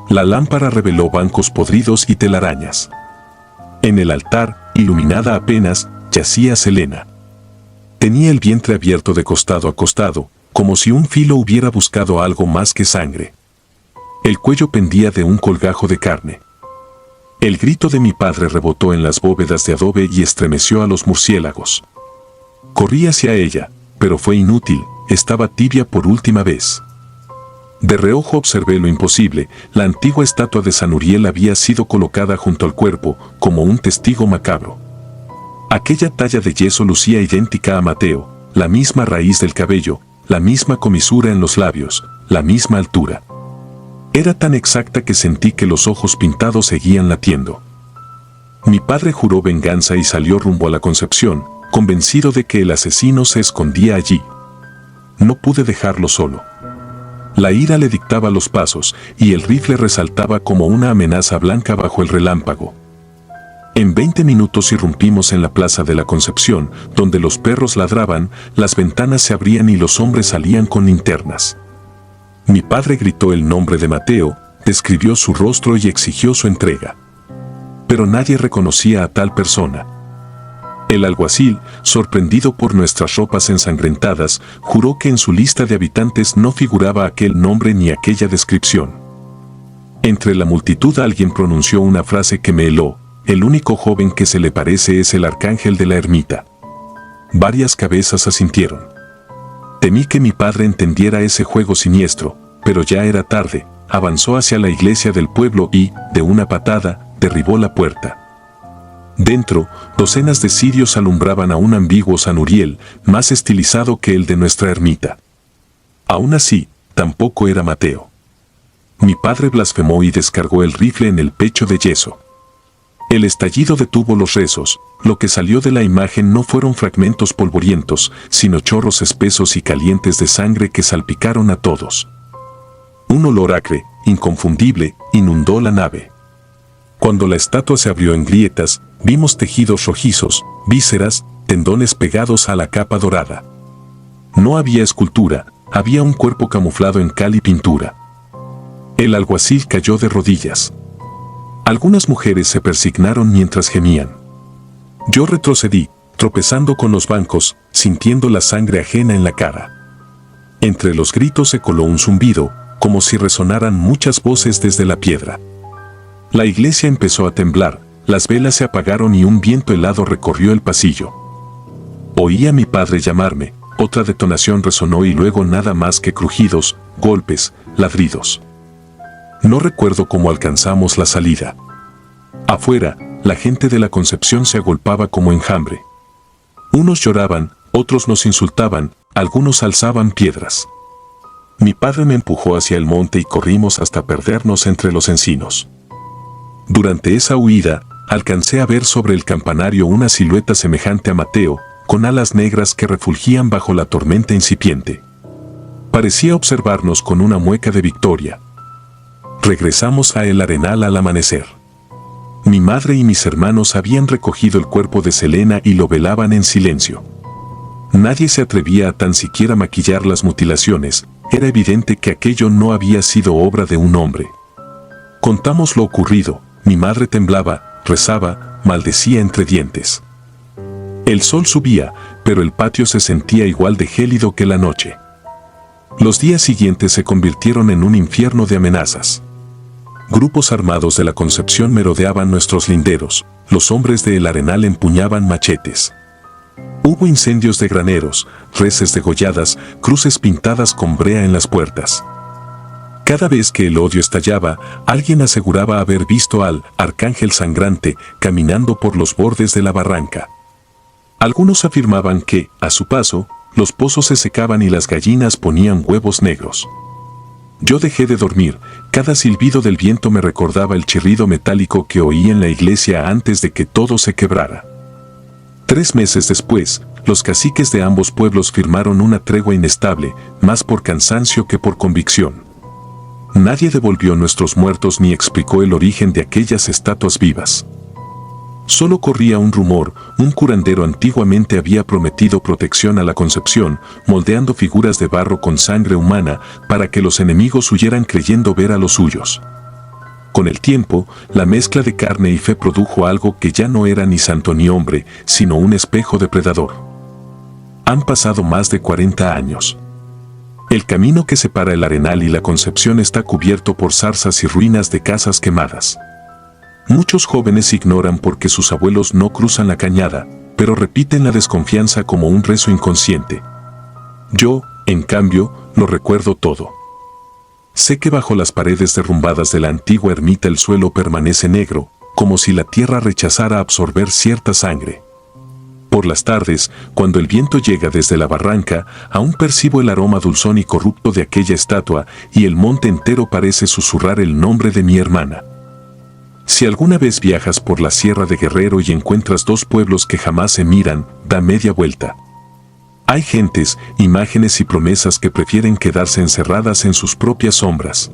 La lámpara reveló bancos podridos y telarañas. En el altar, iluminada apenas, yacía Selena. Tenía el vientre abierto de costado a costado, como si un filo hubiera buscado algo más que sangre. El cuello pendía de un colgajo de carne. El grito de mi padre rebotó en las bóvedas de adobe y estremeció a los murciélagos. Corrí hacia ella, pero fue inútil, estaba tibia por última vez. De reojo observé lo imposible: la antigua estatua de San Uriel había sido colocada junto al cuerpo, como un testigo macabro. Aquella talla de yeso lucía idéntica a Mateo, la misma raíz del cabello, la misma comisura en los labios, la misma altura. Era tan exacta que sentí que los ojos pintados seguían latiendo. Mi padre juró venganza y salió rumbo a la Concepción, convencido de que el asesino se escondía allí. No pude dejarlo solo. La ira le dictaba los pasos, y el rifle resaltaba como una amenaza blanca bajo el relámpago. En 20 minutos irrumpimos en la plaza de la Concepción, donde los perros ladraban, las ventanas se abrían y los hombres salían con linternas. Mi padre gritó el nombre de Mateo, describió su rostro y exigió su entrega. Pero nadie reconocía a tal persona. El alguacil, sorprendido por nuestras ropas ensangrentadas, juró que en su lista de habitantes no figuraba aquel nombre ni aquella descripción. Entre la multitud alguien pronunció una frase que me heló: el único joven que se le parece es el arcángel de la ermita. Varias cabezas asintieron. Temí que mi padre entendiera ese juego siniestro, pero ya era tarde. Avanzó hacia la iglesia del pueblo y, de una patada, derribó la puerta. Dentro, docenas de cirios alumbraban a un ambiguo San Uriel, más estilizado que el de nuestra ermita. Aún así, tampoco era Mateo. Mi padre blasfemó y descargó el rifle en el pecho de yeso. El estallido detuvo los rezos. Lo que salió de la imagen no fueron fragmentos polvorientos, sino chorros espesos y calientes de sangre que salpicaron a todos. Un olor acre, inconfundible, inundó la nave. Cuando la estatua se abrió en grietas, vimos tejidos rojizos, vísceras, tendones pegados a la capa dorada. No había escultura, había un cuerpo camuflado en cal y pintura. El alguacil cayó de rodillas. Algunas mujeres se persignaron mientras gemían. Yo retrocedí, tropezando con los bancos, sintiendo la sangre ajena en la cara. Entre los gritos se coló un zumbido, como si resonaran muchas voces desde la piedra. La iglesia empezó a temblar, las velas se apagaron y un viento helado recorrió el pasillo. Oí a mi padre llamarme, otra detonación resonó y luego nada más que crujidos, golpes, ladridos. No recuerdo cómo alcanzamos la salida. Afuera, la gente de la Concepción se agolpaba como enjambre. Unos lloraban, otros nos insultaban, algunos alzaban piedras. Mi padre me empujó hacia el monte y corrimos hasta perdernos entre los encinos. Durante esa huida, alcancé a ver sobre el campanario una silueta semejante a Mateo, con alas negras que refulgían bajo la tormenta incipiente. Parecía observarnos con una mueca de victoria. Regresamos a El Arenal al amanecer. Mi madre y mis hermanos habían recogido el cuerpo de Selena y lo velaban en silencio. Nadie se atrevía a tan siquiera maquillar las mutilaciones. Era evidente que aquello no había sido obra de un hombre. Contamos lo ocurrido. Mi madre temblaba, rezaba, maldecía entre dientes. El sol subía, pero el patio se sentía igual de gélido que la noche. Los días siguientes se convirtieron en un infierno de amenazas. Grupos armados de la Concepción merodeaban nuestros linderos. Los hombres de El Arenal empuñaban machetes. Hubo incendios de graneros, reses degolladas, cruces pintadas con brea en las puertas. Cada vez que el odio estallaba, alguien aseguraba haber visto al arcángel sangrante caminando por los bordes de la barranca. Algunos afirmaban que, a su paso, los pozos se secaban y las gallinas ponían huevos negros. Yo dejé de dormir. Cada silbido del viento me recordaba el chirrido metálico que oí en la iglesia antes de que todo se quebrara. 3 meses después, los caciques de ambos pueblos firmaron una tregua inestable, más por cansancio que por convicción. Nadie devolvió nuestros muertos ni explicó el origen de aquellas estatuas vivas. Solo corría un rumor: un curandero antiguamente había prometido protección a la Concepción, moldeando figuras de barro con sangre humana para que los enemigos huyeran creyendo ver a los suyos. Con el tiempo, la mezcla de carne y fe produjo algo que ya no era ni santo ni hombre, sino un espejo depredador. Han pasado más de 40 años. El camino que separa El Arenal y la Concepción está cubierto por zarzas y ruinas de casas quemadas. Muchos jóvenes ignoran por qué sus abuelos no cruzan la cañada, pero repiten la desconfianza como un rezo inconsciente. Yo, en cambio, lo recuerdo todo. Sé que bajo las paredes derrumbadas de la antigua ermita el suelo permanece negro, como si la tierra rechazara absorber cierta sangre. Por las tardes, cuando el viento llega desde la barranca, aún percibo el aroma dulzón y corrupto de aquella estatua, y el monte entero parece susurrar el nombre de mi hermana. Si alguna vez viajas por la Sierra de Guerrero y encuentras 2 pueblos que jamás se miran, da media vuelta. Hay gentes, imágenes y promesas que prefieren quedarse encerradas en sus propias sombras.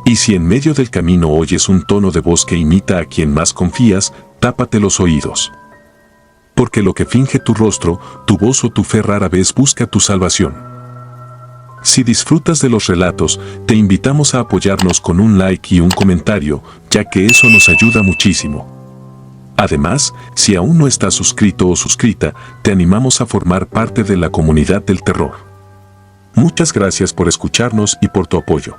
Y si en medio del camino oyes un tono de voz que imita a quien más confías, tápate los oídos. Porque lo que finge tu rostro, tu voz o tu fe rara vez busca tu salvación. Si disfrutas de los relatos, te invitamos a apoyarnos con un like y un comentario, ya que eso nos ayuda muchísimo. Además, si aún no estás suscrito o suscrita, te animamos a formar parte de la comunidad del terror. Muchas gracias por escucharnos y por tu apoyo.